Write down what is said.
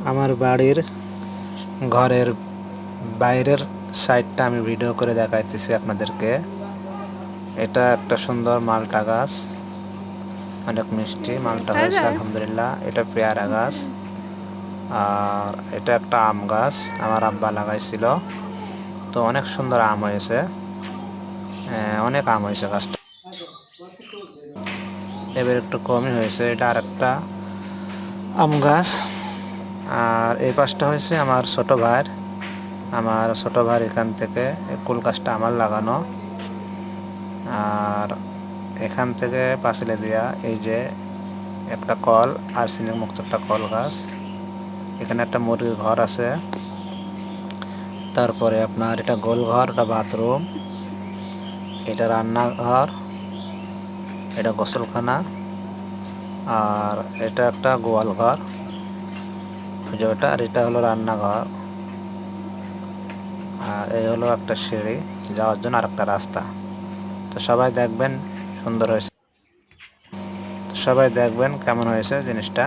আমার বাড়ির ঘরের বাইরের সাইডটা আমি ভিডিও করে দেখাইতেছি আপনাদেরকে। এটা একটা সুন্দর মালটা গাছ, অনেক মিষ্টি মালটা হয়েছে আলহামদুলিল্লাহ। এটা পেয়ারা গাছ, আর এটা একটা আম গাছ আমার আব্বা লাগাইছিল, তো অনেক সুন্দর আম হয়েছে, অনেক আম হয়েছে গাছটা। এবার একটু কমই হয়েছে। এটা আর একটা আম গাছ। আর এই পাশটা হয়েছে আমার ছোট ভাইয়ের এখান থেকে কুল গাছটা আমার লাগানো। আর এখান থেকে পাঁচিলে দিয়া এই যে একটা কল, আর্সেনিক মুক্ত একটা কল গাছ। এখানে একটা মুরগির ঘর আছে। তারপরে আপনার এটা গোল ঘর, এটা বাথরুম, এটা রান্নাঘর, এটা গোসলখানা, আর এটা একটা গোয়াল ঘর যেটা, আর এটা হলো রান্নাঘর। আর এই হলো একটা সিঁড়ি যাওয়ার জন্য আর একটা রাস্তা। তো সবাই দেখবেন সুন্দর হয়েছে, তো সবাই দেখবেন কেমন হয়েছে জিনিসটা।